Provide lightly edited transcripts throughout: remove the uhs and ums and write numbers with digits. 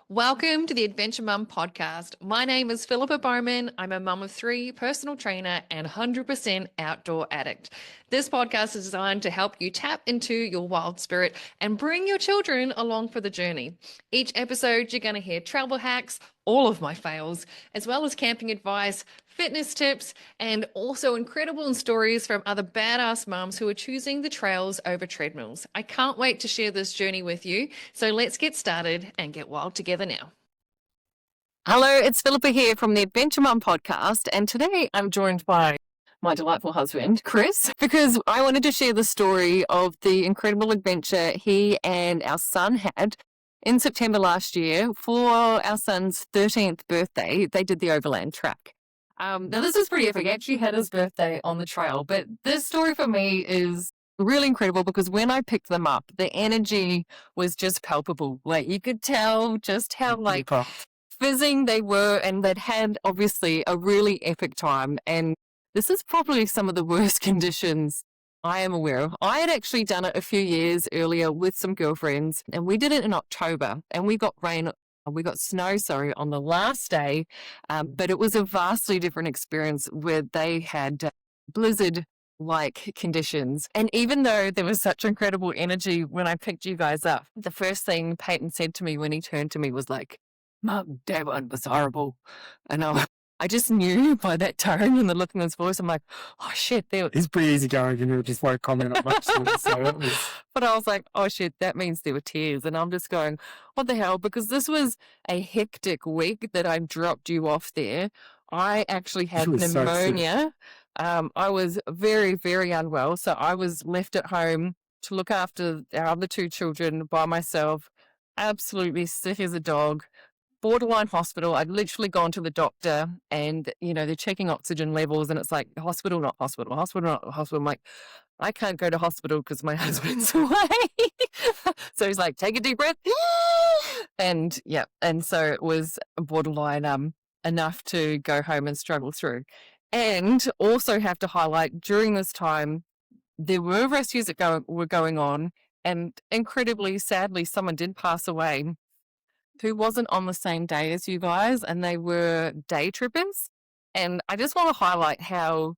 Welcome to the Adventure Mum podcast. My name is Philippa Bowman. I'm a mum of three, personal trainer, and 100% outdoor addict. This podcast is designed to help you tap into your wild spirit and bring your children along for the journey. Each episode, you're going to hear travel hacks, all of my fails, as well as camping advice, fitness tips, and also incredible stories from other badass mums who are choosing the trails over treadmills. I can't wait to share this journey with you. So let's get started and get wild together now. Hello, it's Philippa here from the Adventure Mum podcast, and today I'm joined by my delightful husband, Chris, because I wanted to share the story of the incredible adventure he and our son had in September last year for our son's 13th birthday. They did the Overland Track. Now, this is pretty epic. He actually had his birthday on the trail, but this story for me is really incredible because when I picked them up, the energy was just palpable. Like, you could tell just how, like, fizzing they were, and they'd had, obviously, a really epic time. And this is probably some of the worst conditions I am aware of. I had actually done it a few years earlier with some girlfriends, and we did it in October, and we got snow, on the last day, but it was a vastly different experience where they had blizzard-like conditions. And even though there was such incredible energy when I picked you guys up, the first thing Peyton said to me when he turned to me was like, "Mum, that one was horrible." And I just knew by that tone and the look in his voice, I'm like, oh shit, He's pretty easygoing and he just won't comment on much. So it was... But I was like, oh shit, that means there were tears. And I'm just going, what the hell? Because this was a hectic week that I dropped you off there. I actually had pneumonia. I was very, very unwell. So I was left at home to look after our other two children by myself, absolutely sick as a dog. Borderline hospital. I'd literally gone to the doctor and, they're checking oxygen levels and it's like hospital, not hospital, hospital, not hospital. I'm like, I can't go to hospital because my husband's away. So he's like, take a deep breath. And yeah. And so it was borderline enough to go home and struggle through. And also have to highlight during this time, there were rescues that were going on, and incredibly, sadly, someone did pass away who wasn't on the same day as you guys, and they were day trippers. And I just want to highlight how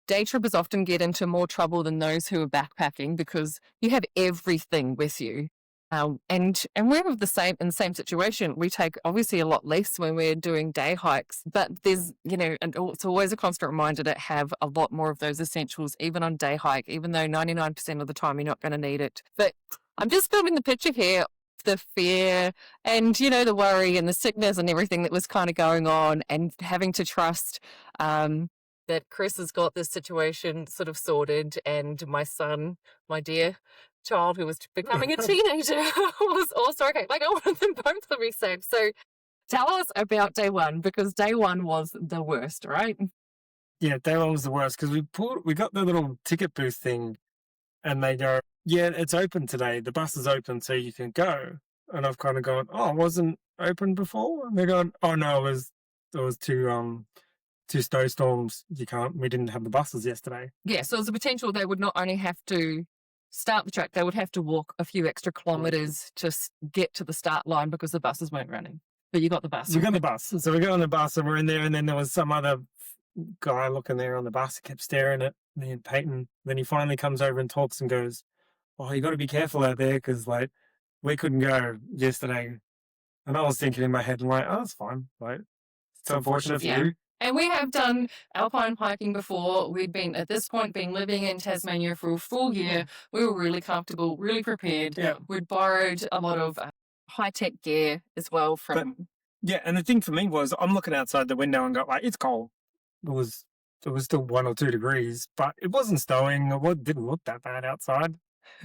day trippers often get into more trouble than those who are backpacking because you have everything with you. And we're in the same situation. We take obviously a lot less when we're doing day hikes, but there's, and it's always a constant reminder to have a lot more of those essentials, even on day hike, even though 99% of the time you're not going to need it. But I'm just building the picture here, the fear and, the worry and the sickness and everything that was kind of going on, and having to trust that Chris has got this situation sort of sorted, and my son, my dear child who was becoming a teenager, was also okay. Like, I wanted them both to be safe. So tell us about day one, because day one was the worst, right? Yeah, day one was the worst because we got the little ticket booth thing and they go, yeah, it's open today. The bus is open so you can go. And I've kind of gone, oh, it wasn't open before? And they're going, oh no, there was two snowstorms. We didn't have the buses yesterday. Yeah, so there's a potential they would not only have to start the track, they would have to walk a few extra kilometres to get to the start line because the buses weren't running. But you got the bus. We got the bus. So we got on the bus and we're in there, and then there was some other guy looking there on the bus, kept staring at me and Peyton. Then he finally comes over and talks and goes, oh, you got to be careful out there because, like, we couldn't go yesterday. And I was thinking in my head, like, oh, that's fine. Like, it's unfortunate for you. And we have done alpine hiking before. We'd been, at this point, been living in Tasmania for a full year. We were really comfortable, really prepared. Yeah. We'd borrowed a lot of high-tech gear as well from... Yeah, and the thing for me was I'm looking outside the window and go, like, it's cold. It was still 1 or 2 degrees, but it wasn't snowing. It didn't look that bad outside.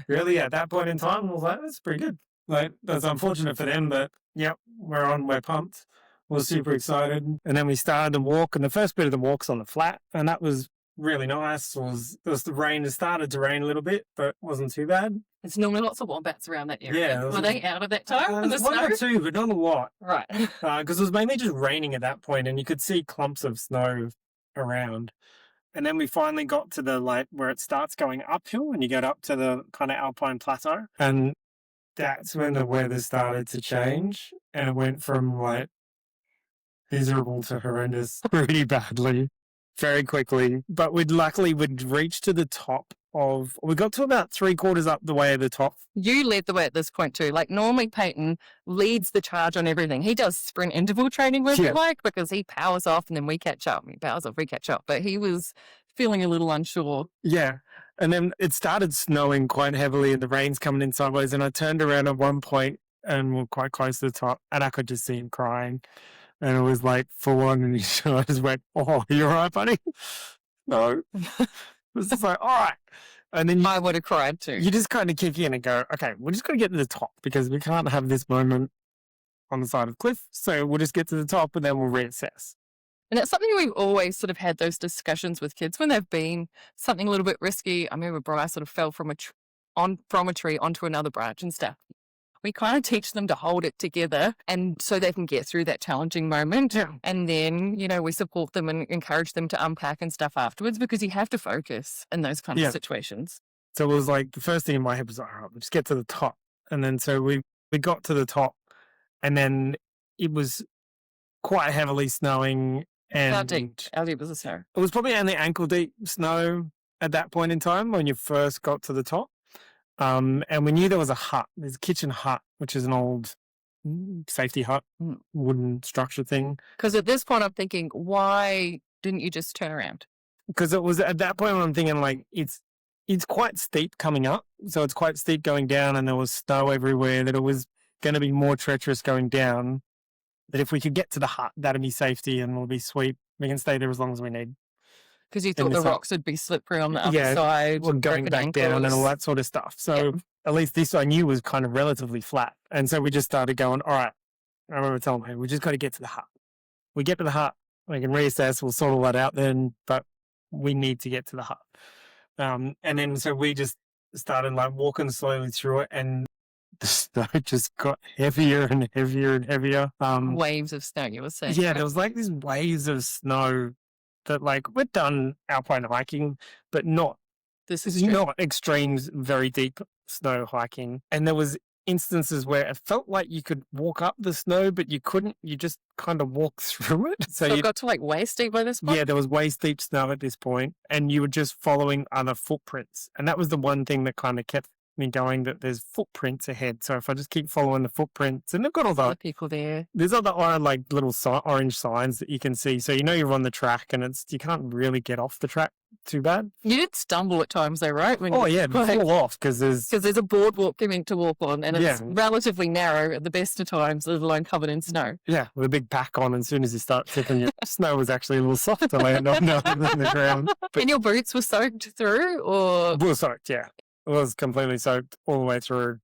Really, at that point in time, I was like, that's pretty good. Like, that's unfortunate for them, but yep, we're pumped. We're super excited. And then we started the walk, and the first bit of the walk's on the flat, and that was really nice. The rain. It started to rain a little bit, but wasn't too bad. There's normally lots of wombats around that area. Yeah. Were they out at that time? There's one or two, but not a lot. Right. Because it was mainly just raining at that point, and you could see clumps of snow around. And then we finally got to the, like, where it starts going uphill and you get up to the kind of alpine plateau. And that's when the weather started to change, and it went from like miserable to horrendous pretty badly, very quickly. But we'd reached to the top of, we got to about 3/4 up the way of the top. You led the way at this point too. Like normally Peyton leads the charge on everything. He does sprint interval training with it, like, because he powers off and then we catch up. He powers off, we catch up. But he was feeling a little unsure. Yeah. And then it started snowing quite heavily and the rain's coming in sideways. And I turned around at one point and we're quite close to the top and I could just see him crying. And it was like full on and I just went, "Oh, you all right, buddy?" No. It was just like, all right. And then I would have cried too. You just kind of kick in and go, okay, we're just going to get to the top because we can't have this moment on the side of the cliff. So we'll just get to the top and then we'll reassess. And it's something we've always sort of had those discussions with kids when they've been something a little bit risky. I remember Bryce sort of fell from a tree onto another branch and stuff. We kind of teach them to hold it together and so they can get through that challenging moment. Yeah. And then, we support them and encourage them to unpack and stuff afterwards because you have to focus in those kind of situations. So it was like the first thing in my head was, all right, we'll just get to the top. And then so we got to the top and then it was quite heavily snowing. And How deep was the snow? It was probably only ankle deep snow at that point in time when you first got to the top. And we knew there was a hut. There's a kitchen hut, which is an old safety hut, wooden structure thing. Because at this point I'm thinking, why didn't you just turn around? Because it was at that point when I'm thinking like it's quite steep coming up. So it's quite steep going down and there was snow everywhere, that it was going to be more treacherous going down. That if we could get to the hut, that'd be safety and we'll be sweet. We can stay there as long as we need. Because you thought the rocks would be slippery on the other side. Well, going back down and all that sort of stuff. So at least this I knew was kind of relatively flat. And so we just started going, all right, I remember telling her, we just got to get to the hut. We get to the hut, we can reassess, we'll sort all that out then, but we need to get to the hut. And then so we just started like walking slowly through it and the snow just got heavier and heavier and heavier. Waves of snow, you were saying. Yeah, there was like these waves of snow that like we'd done alpine hiking, but not not extremes, very deep snow hiking. And there was instances where it felt like you could walk up the snow, but you couldn't. You just kind of walk through it. So you got to like waist deep by this point? Yeah, there was waist deep snow at this point, and you were just following other footprints. And that was the one thing that kind of kept me going, that there's footprints ahead. So if I just keep following the footprints, and they've got all the people there. There's other like little orange signs that you can see. So you're on the track and you can't really get off the track too bad. You did stumble at times though, right? When fall off because there's a boardwalk giving to walk on and it's relatively narrow at the best of times, let alone covered in snow. Yeah, with a big pack on, and as soon as you start tipping, your snow was actually a little soft to land on than the ground. And your boots were soaked through, or? We were soaked, yeah. It was completely soaked all the way through.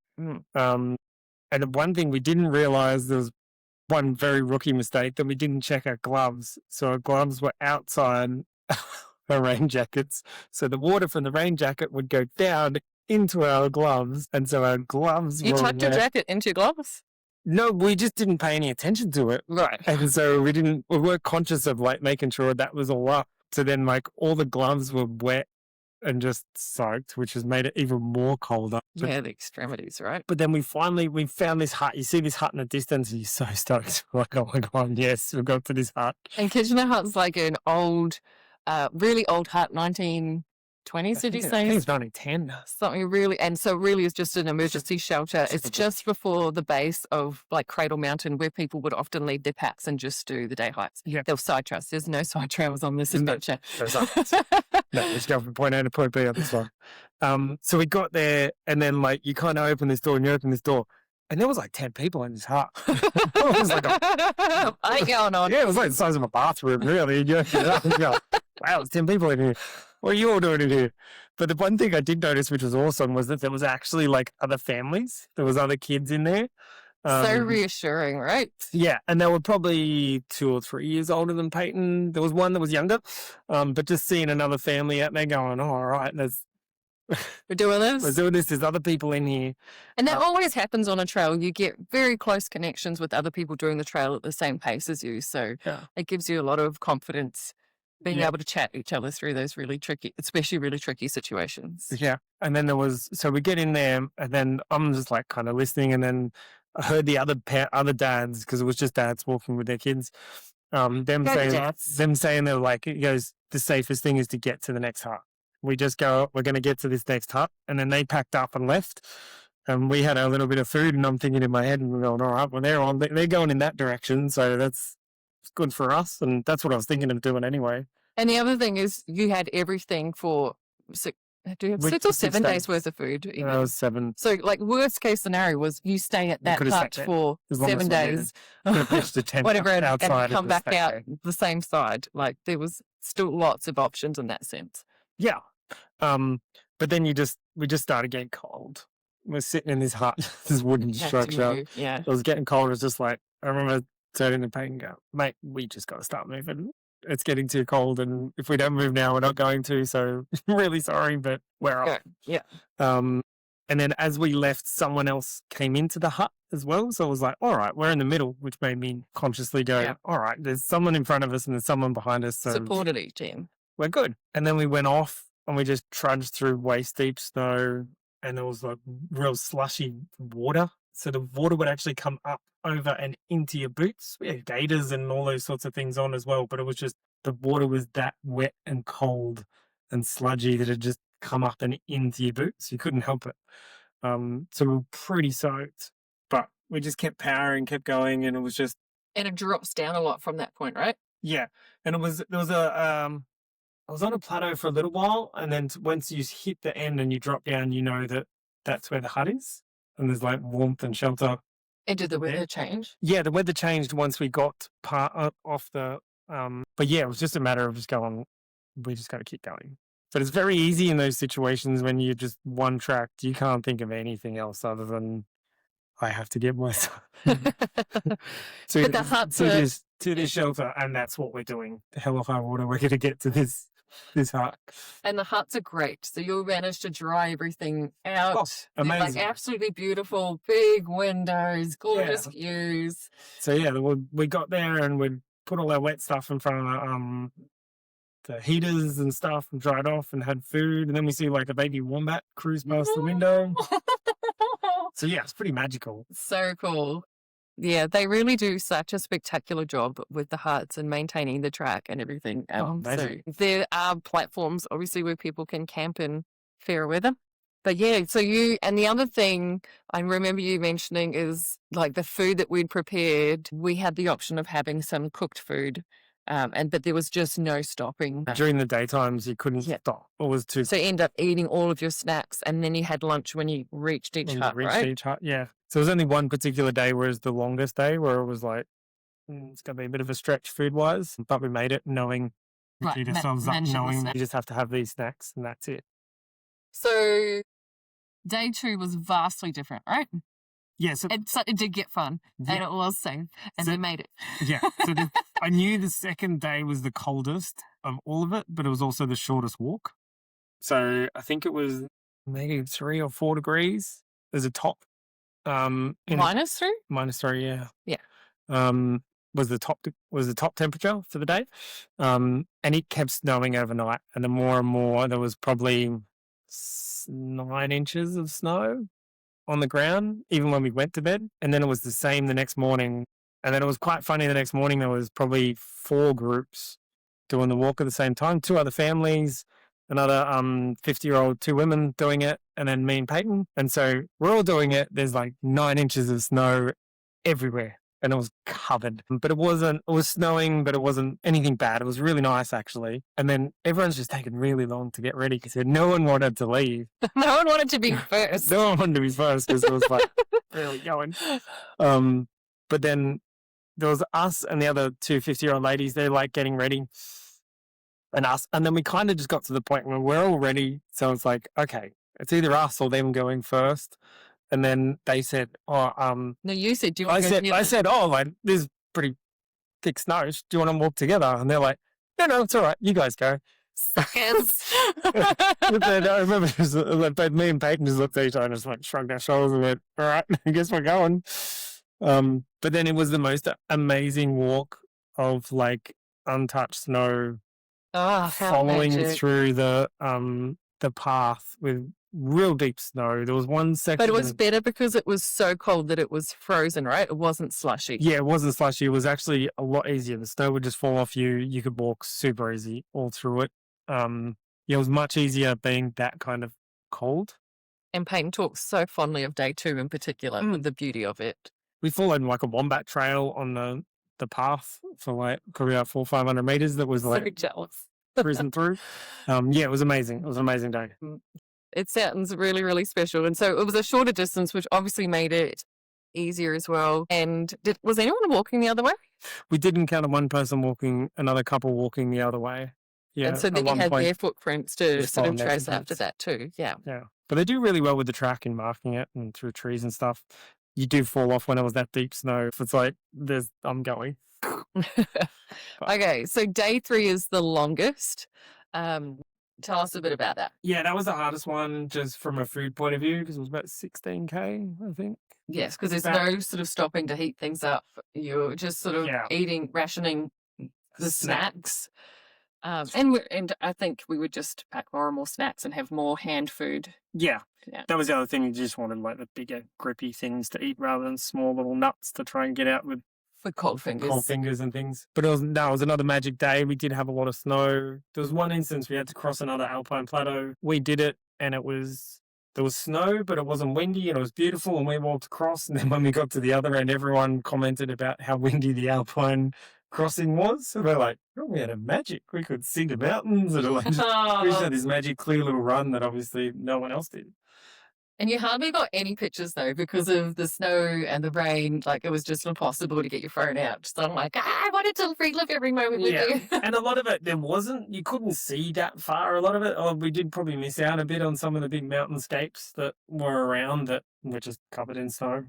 And one thing we didn't realise, there was one very rookie mistake, that we didn't check our gloves. So our gloves were outside our rain jackets. So the water from the rain jacket would go down into our gloves. And so our gloves You tucked your jacket into your gloves? No, we just didn't pay any attention to it. Right. And so we weren't conscious of like making sure that was all up. So then like all the gloves were wet and just soaked, which has made it even more colder. Yeah, the extremities, right? But then we found this hut. You see this hut in the distance and you're so stoked. Like, oh my God, yes, we've got to this hut. And Kitchener Hut's like an old, really old hut, 1920s, did you say? I think it's 1910. Something really, and so really is just an emergency shelter. It's just before the base of like Cradle Mountain, where people would often leave their packs and just do the day hikes. Yeah. There were side trails. There's no side trails on this adventure. No, just go from point A to point B on this one. So we got there and then like you kind of open this door and you open this door and there was like 10 people in this hut. It was like going on. Yeah, it was like the size of a bathroom, really. Wow, there's 10 people in here. What are you all doing in here? But the one thing I did notice, which was awesome, was that there was actually like other families. There was other kids in there. So reassuring, right? Yeah, and they were probably 2 or 3 years older than Peyton. There was one that was younger, but just seeing another family out there going, oh, all right, we're doing this. We're doing this. There's other people in here. And that always happens on a trail. You get very close connections with other people doing the trail at the same pace as you. So it gives you a lot of confidence being able to chat each other through those really tricky, especially really tricky situations. Yeah. And then so we get in there, and then I'm just like kind of listening, and then I heard the other dads, because it was just dads walking with their kids. Them saying they're like, it goes, the safest thing is to get to the next hut. We just go, we're going to get to this next hut. And then they packed up and left. And we had a little bit of food, and I'm thinking in my head, and we're going, all right, well, they're going in that direction. So that's good for us. And that's what I was thinking of doing anyway. And the other thing is, you had everything for 6 or 7 days worth of food. It was 7. So, like, worst case scenario was you stay at that hut for 7 days, whatever, outside and come back out the same side. Like, there was still lots of options in that sense. Yeah. But then we just started getting cold. We're sitting in this hut, this wooden structure. Yeah. It was getting cold. It was just like, I remember turning to Peyton and go, mate, we just got to start moving. It's getting too cold, and if we don't move now, we're not going to. So I'm really sorry, but we're off. Yeah. And then as we left, someone else came into the hut as well. So I was like, all right, we're in the middle, which made me consciously go, all right, there's someone in front of us and there's someone behind us. So supported each team. We're good. And then we went off and we just trudged through waist deep snow, and there was like real slushy water. So the water would actually come up over and into your boots. We had gaiters and all those sorts of things on as well, but it was just, the water was that wet and cold and sludgy that it just come up and into your boots. You couldn't help it. So we were pretty soaked, but we just kept powering, kept going, and it was just... And it drops down a lot from that point, right? Yeah. And I was on a plateau for a little while, and then once you hit the end and you drop down, you know that that's where the hut is, and there's like warmth and shelter. And did the weather change? Yeah, the weather changed once we got off the... but yeah, it was just a matter of just going, we just got to keep going. But it's very easy in those situations when you're just one tracked. You can't think of anything else other than, I have to get myself to this shelter, and that's what we're doing. Hell or high water, we're going to get to this hut. And the huts are great. So you'll manage to dry everything out. Oh, amazing. Like absolutely beautiful, big windows, gorgeous views. So yeah, we got there and we put all our wet stuff in front of the heaters and stuff, and dried off and had food. And then we see like a baby wombat cruise past the window. So yeah, it's pretty magical. So cool. Yeah, they really do such a spectacular job with the huts and maintaining the track and everything. So there are platforms, obviously, where people can camp in fair weather. But yeah, so and the other thing I remember you mentioning is like the food that we'd prepared. We had the option of having some cooked food. But there was just no stopping. During the daytimes, you couldn't stop. It was too... So you end up eating all of your snacks, and then you had lunch when you reached each hut, right? Each hut, yeah. So there was only one particular day where it was the longest day, where it was like, it's going to be a bit of a stretch food-wise, but we made it knowing, knowing that you just have to have these snacks, and that's it. So day 2 was vastly different, right? Yeah, so it did get fun, and it was safe, and we made it. Yeah, so I knew the second day was the coldest of all of it, but it was also the shortest walk. So I think it was maybe 3 or 4 degrees as a top. -3? -3, yeah. Yeah. Was the top temperature for the day. And it kept snowing overnight, and the more and more, there was probably 9 inches of snow on the ground, even when we went to bed. And then it was the same the next morning. And then it was quite funny. The next morning, there was probably 4 groups doing the walk at the same time, 2 other families, another 50-year-old, 2 women doing it, and then me and Peyton. And so we're all doing it. There's like 9 inches of snow everywhere, and it was covered. But it was snowing, but it wasn't anything bad. It was really nice, actually. And then everyone's just taking really long to get ready because no one wanted to leave. No one wanted to be first. No one wanted to be first because it was like really going. But then there was us and the other 2 50-year-old ladies. They're like getting ready, and us. And then we kind of just got to the point where we're all ready. So it's like, okay, it's either us or them going first. And then they said, no, you said, do you want to go together? I said, like, there's pretty thick snow. Do you want to walk together? And they're like, no, it's all right. You guys go. Suckers. I remember both me and Peyton just looked at each other and just like shrugged our shoulders and went, all right, I guess we're going. But then it was the most amazing walk of like untouched snow Oh, how following magic. through the path with real deep snow. There was one section. But it was better because it was so cold that it was frozen, right? It wasn't slushy. Yeah, it wasn't slushy. It was actually a lot easier. The snow would just fall off you. You could walk super easy all through it. Yeah, it was much easier being that kind of cold. And Peyton talks so fondly of day 2 in particular, with the beauty of it. We followed like a wombat trail on the path for like probably about 400 or 500 meters. That was like so jealous. cruising through. Yeah, it was amazing. It was an amazing day. It sounds really, really special. And so it was a shorter distance, which obviously made it easier as well. And was anyone walking the other way? We did encounter one person walking, another couple walking the other way. Yeah. And so then you had their footprints to sort of trace after that too. Yeah. Yeah. But they do really well with the track and marking it and through trees and stuff. You do fall off when it was that deep snow. If it's like, I'm going. Okay. So day 3 is the longest. Tell us a bit about that. Yeah, that was the hardest one just from a food point of view because it was about 16K, I think. Yes, because there's no sort of stopping to heat things up. You're just sort of rationing the snacks. And I think we would just pack more and more snacks and have more hand food. Yeah. That was the other thing. You just wanted like the bigger, grippy things to eat rather than small little nuts to try and get out with. For cold fingers. Cold fingers and things. But it was another magic day. We did have a lot of snow. There was one instance we had to cross another alpine plateau. We did it and there was snow, but it wasn't windy and it was beautiful and we walked across. And then when we got to the other end, everyone commented about how windy the alpine crossing was. So we're like, oh, we had a magic. We could see the mountains and like, we just had this magic clear little run that obviously no one else did. And you hardly got any pictures though because of the snow and the rain. Like it was just impossible to get your phone out. So I'm like, I wanted to relive every moment with you. And a lot of it, you couldn't see that far. A lot of it, we did probably miss out a bit on some of the big mountainscapes that were around that were just covered in snow.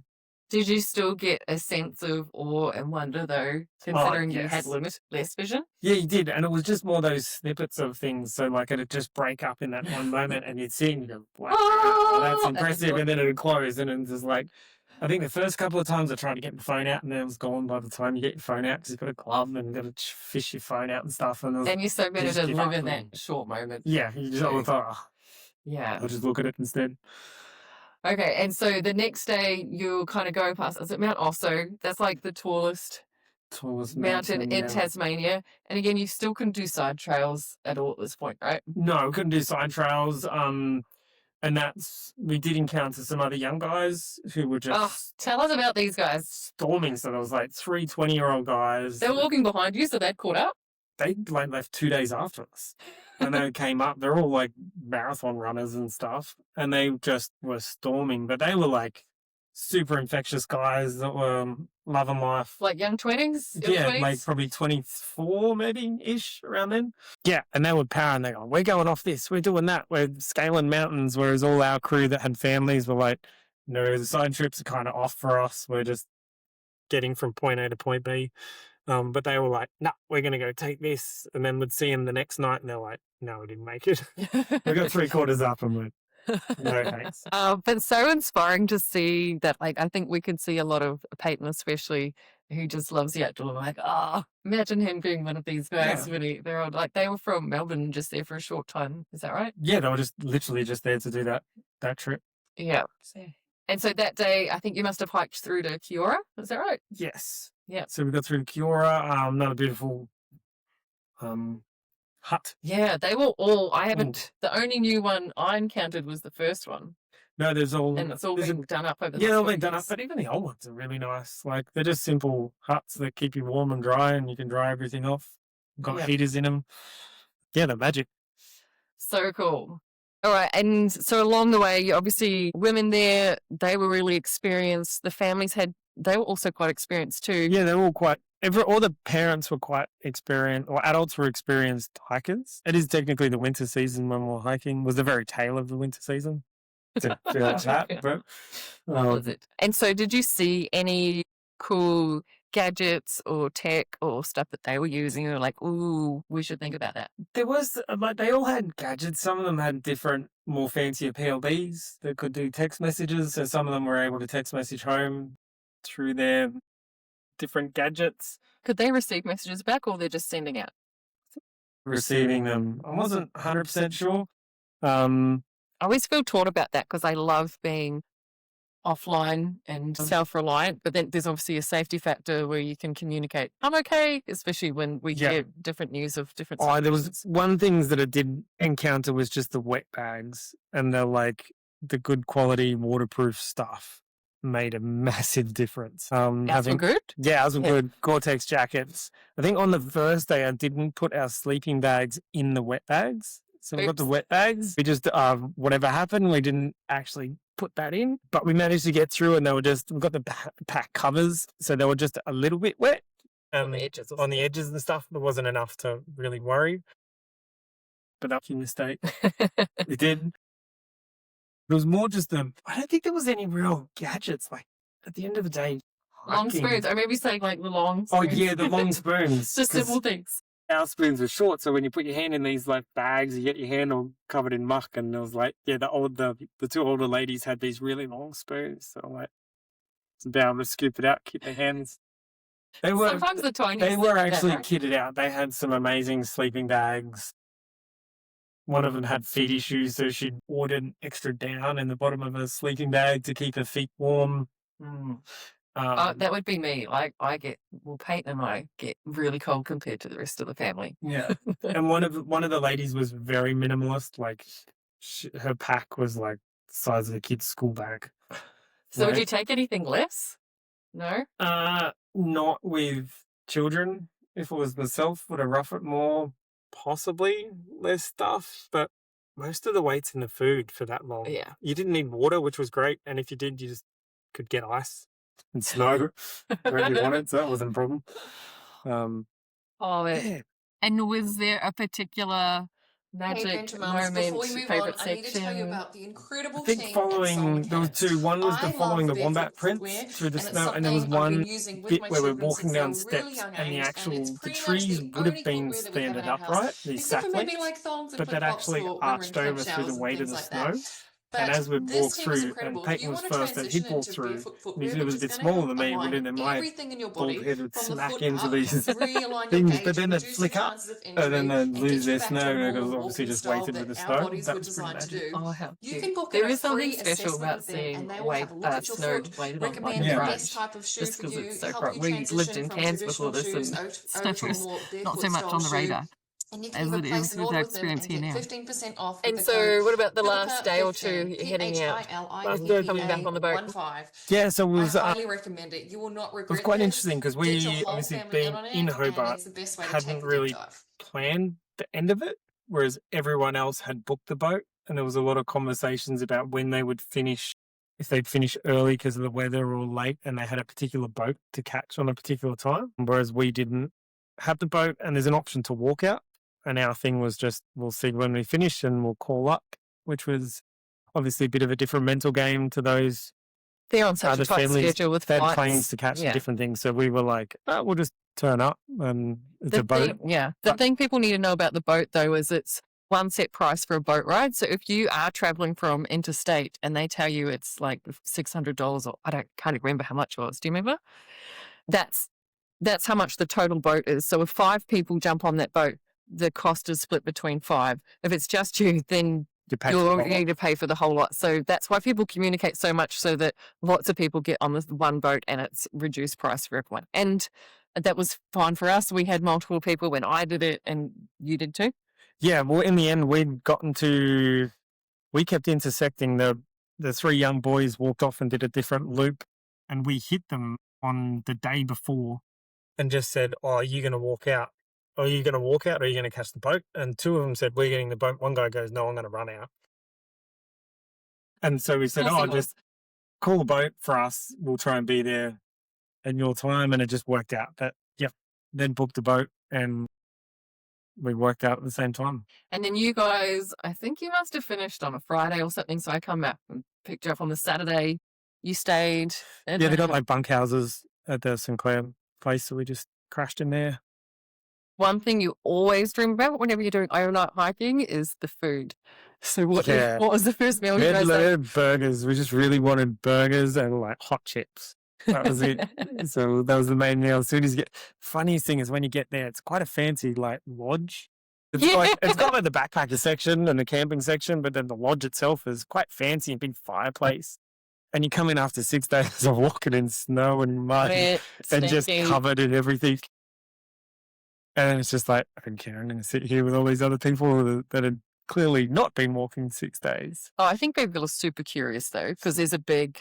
Did you still get a sense of awe and wonder though, considering you had less vision? Yeah, you did. And it was just more those snippets of things. So like it'd just break up in that one moment and you'd see it and you'd go, wow, that's impressive. And then it'd close and it's just like, I think the first couple of times I tried to get my phone out and then it was gone by the time you get your phone out because you've got a glove and you've got to fish your phone out and stuff. And you're so better to live in that short moment. Yeah, you just thought, yeah, I'll just look at it instead. Okay, and so the next day you're kind of going past, is it Mount Osso? That's like the tallest mountain in Tasmania. And again, you still couldn't do side trails at all at this point, right? No, we couldn't do side trails. And we did encounter some other young guys who were just... tell us about these guys. Storming. So there was like 3 20-year-old guys. They were walking behind you, so they'd caught up? They like left 2 days after us. And they came up. They're all like marathon runners and stuff. And they just were storming. But they were like super infectious guys that were loving life. Like young 20s? Yeah, 20s? Like probably 24 maybe-ish around then. Yeah, and they were powering. They go, we're going off this. We're doing that. We're scaling mountains. Whereas all our crew that had families were like, no, the side trips are kind of off for us. We're just getting from point A to point B. But they were like, no, we're going to go take this. And then we'd see them the next night and they're like, no, we didn't make it. We got 3/4 up and went, no thanks. But so inspiring to see that, like, I think we could see a lot of Peyton, especially, who just loves the outdoor. Like, imagine him being one of these guys. Yeah. Really, they're all, like, they were from Melbourne, just there for a short time. Is that right? Yeah, they were just literally just there to do that trip. Yeah. And so that day, I think you must have hiked through to Kiora. Is that right? Yes. Yeah. So we got through Kiora, another beautiful hut. Yeah, they were all, the only new one I encountered was the first one. No, there's all... And it's all been done up over the Yeah, they'll be done up, but even the old ones are really nice. Like, they're just simple huts that keep you warm and dry and you can dry everything off. Got heaters in them. Yeah, they're magic. So cool. All right, and so along the way, obviously, women there, they were really experienced. The families they were also quite experienced too. Yeah, they're all all the parents were quite experienced, or adults were experienced hikers. It is technically the winter season when we're hiking. It was the very tail of the winter season. Was it? And so did you see any cool gadgets or tech or stuff that they were using? Or like, ooh, we should think about that. There was, like, they all had gadgets. Some of them had different, more fancier PLBs that could do text messages. So some of them were able to text message home through their different gadgets. Could they receive messages back or they're just sending out? receiving them. I wasn't 100% sure. Um, I always feel torn about that because I love being offline and self-reliant, but then there's obviously a safety factor where you can communicate, I'm okay, especially when we get different news of different there was one thing that I did encounter was just the wet bags, and they're like the good quality waterproof stuff made a massive difference. Ours were good? Yeah, ours were good. Gore-Tex jackets. I think on the first day I didn't put our sleeping bags in the wet bags. So we got the wet bags. We just, whatever happened, we didn't actually put that in, but we managed to get through, and we got the pack covers, so they were just a little bit wet on the edges and stuff. There wasn't enough to really worry. But that's a mistake. We did. It was more just I don't think there was any real gadgets. Like at the end of the day, long spoons. I remember saying like the long spoons. Oh yeah, the long spoons. Just simple things. Our spoons were short, so when you put your hand in these like bags, you get your hand all covered in muck. And it was like, the two older ladies had these really long spoons, so like to be able to scoop it out, keep their hands. Sometimes the tiniest. They were actually kitted out. They had some amazing sleeping bags. One of them had feet issues, so she'd ordered extra down in the bottom of her sleeping bag to keep her feet warm. That would be me. Peyton and I get really cold compared to the rest of the family. Yeah. And one of the ladies was very minimalist. Like her pack was like the size of a kid's school bag. So would you take anything less? No? Not with children. If it was myself, would I rough it more? Possibly less stuff, but most of the weight's in the food for that long. Yeah. You didn't need water, which was great. And if you did, you just could get ice and snow wherever you wanted, so that wasn't a problem. And was there a particular magic moment, favorite section? I need to tell you about the incredible I think there was two. One was following the wombat prints through the snow, and there was one bit where we're walking down steps, and the trees would have been standing upright, these saplings, but that actually arched over through the weight of the snow. And as we walked through, and Peyton was first, and he'd walk through, he was a bit smaller than me, and then my bald head would smack into these things, but then they'd flick up, and then they'd lose their snow, because obviously just weighted with the snow. That was pretty magic. Oh, how cute. There is something special about seeing snow weighted on my garage, just because it's so bright. We lived in Cairns before this, and snow was not so much on the radar as it is with our experience here now. 15% off. And so what about the last day or two you're heading out? Coming back on the boat? Yeah, so it was, I highly recommend it. You will not regret it. It was quite interesting because we, obviously being in Hobart, hadn't really planned the end of it, whereas everyone else had booked the boat, and there was a lot of conversations about when they would finish, if they'd finish early because of the weather or late, and they had a particular boat to catch on a particular time, whereas we didn't have the boat, and there's an option to walk out. And our thing was just, we'll see when we finish and we'll call up, which was obviously a bit of a different mental game to those. They're on such a tight schedule with flights. They had planes to catch and different things. So we were like, we'll just turn up, and it's a boat. The thing people need to know about the boat, though, is it's one set price for a boat ride. So if you are traveling from interstate and they tell you it's like $600, or can't remember how much it was. Do you remember? That's how much the total boat is. So if 5 people jump on that boat, the cost is split between 5. If it's just you, then you're going to pay for the whole lot. So that's why people communicate so much, so that lots of people get on this one boat and it's reduced price for everyone. And that was fine for us. We had multiple people when I did it, and you did too. Yeah, well, in the end, we kept intersecting. The 3 young boys walked off and did a different loop, and we hit them on the day before and just said, are you going to walk out? Are you going to walk out, or are you going to catch the boat? And 2 of them said, we're getting the boat. One guy goes, no, I'm going to run out. And so we said, just call the boat for us. We'll try and be there in your time. And it just worked out that, then booked the boat, and we worked out at the same time. And then you guys, I think you must have finished on a Friday or something. So I come back and picked you up on the Saturday. You stayed. They got like bunkhouses at the Sinclair place. So we just crashed in there. One thing you always dream about whenever you're doing overnight hiking is the food. So what was the first meal you guys had? Burgers. We just really wanted burgers and like hot chips. That was it. So that was the main meal. As soon as funniest thing is when you get there, it's quite a fancy like lodge. It's got like the backpacker section and the camping section, but then the lodge itself is quite fancy and big fireplace. And you come in after 6 days of walking in snow and mud Wet, and just stinky. covered in everything. And it's just like, I don't care. I'm going to sit here with all these other people that had clearly not been walking 6 days. Oh, I think people are super curious though, because there's a big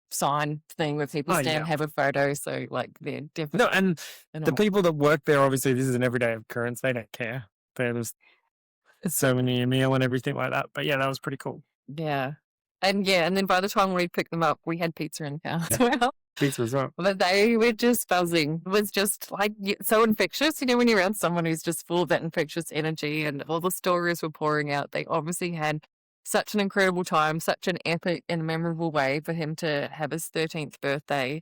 sign thing where people stand and have a photo. So like they're definitely No, and the people that work there, obviously, this is an everyday occurrence. They don't care. They're just serving you a meal and everything like that. But yeah, that was pretty cool. Yeah. And then by the time we picked them up, we had pizza in the car as well. Pizza as well. But they were just buzzing. It was just like so infectious. You know, when you're around someone who's just full of that infectious energy and all the stories were pouring out, they obviously had such an incredible time, such an epic and memorable way for him to have his 13th birthday.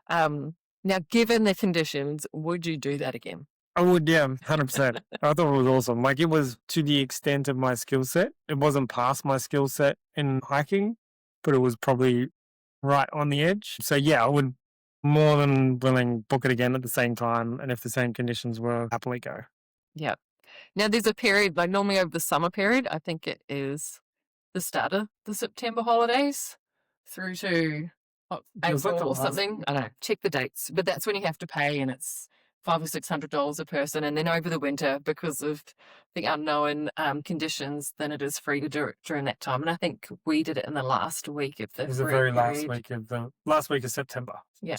Now, given the conditions, would you do that again? I would, yeah, 100%. I thought it was awesome. Like, it was to the extent of my skill set. It wasn't past my skill set in hiking, but it was probably right on the edge. So, yeah, I would more than willing book it again at the same time. And if the same conditions were, happily go. Yeah. Now, there's a period, like normally over the summer period, I think it is the start of the September holidays through to April or something. I don't know, check the dates. But that's when you have to pay, and it's $500 or $600 a person. And then over the winter, because of the unknown conditions, then it is free to do it during that time. And I think we did it in the last week of the It was the very last week of September. Yeah.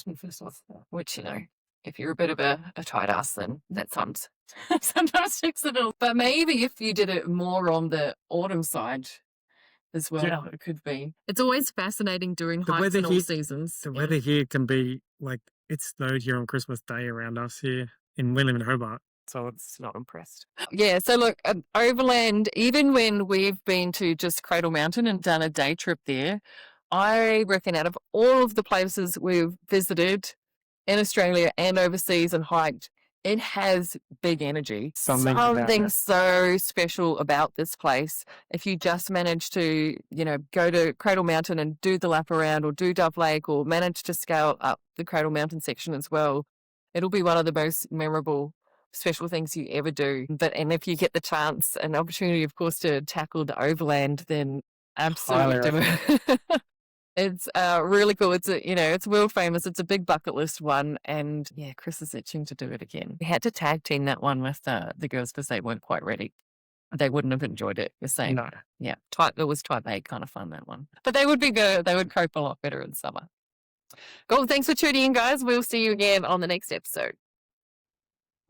Which, you know, if you're a bit of a tight ass, then that sometimes takes it all. But maybe if you did it more on the autumn side as well, it could be. It's always fascinating doing hikes in all seasons. The weather here can be like, it snowed here on Christmas Day around us here. We live in Hobart, so it's not impressed. Yeah, so look, Overland, even when we've been to just Cradle Mountain and done a day trip there, I reckon out of all of the places we've visited in Australia and overseas and hiked, it has big energy. Something so special about this place. If you just manage to, you know, go to Cradle Mountain and do the lap around, or do Dove Lake, or manage to scale up the Cradle Mountain section as well, it'll be one of the most memorable, special things you ever do. And if you get the chance and opportunity, of course, to tackle the Overland, then absolutely do it. It's really cool. It's world famous. It's a big bucket list one. And yeah, Chris is itching to do it again. We had to tag team that one with the girls because they weren't quite ready. They wouldn't have enjoyed it. You're saying, no. Yeah, it was type A kind of fun, that one. But they would be good. They would cope a lot better in summer. Cool. Thanks for tuning in, guys. We'll see you again on the next episode.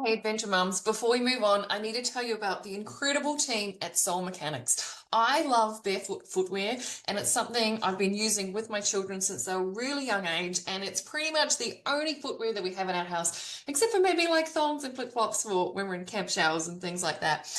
Hey, Adventure Mums, before we move on, I need to tell you about the incredible team at Soul Mechanics. I love barefoot footwear, and it's something I've been using with my children since they were really young age, and it's pretty much the only footwear that we have in our house, except for maybe like thongs and flip-flops for when we're in camp showers and things like that.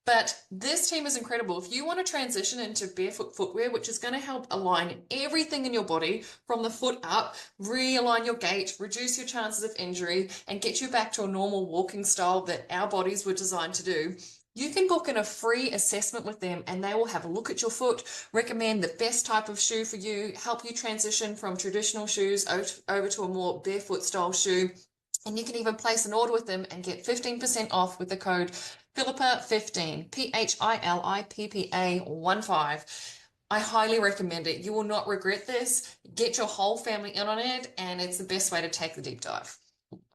But this team is incredible. If you want to transition into barefoot footwear, which is going to help align everything in your body from the foot up, realign your gait, reduce your chances of injury, and get you back to a normal walking style that our bodies were designed to do, you can book in a free assessment with them, and they will have a look at your foot, recommend the best type of shoe for you, help you transition from traditional shoes over to a more barefoot style shoe. And you can even place an order with them and get 15% off with the code Philippa15, PHILIPPA15. I highly recommend it. You will not regret this. Get your whole family in on it, and it's the best way to take the deep dive.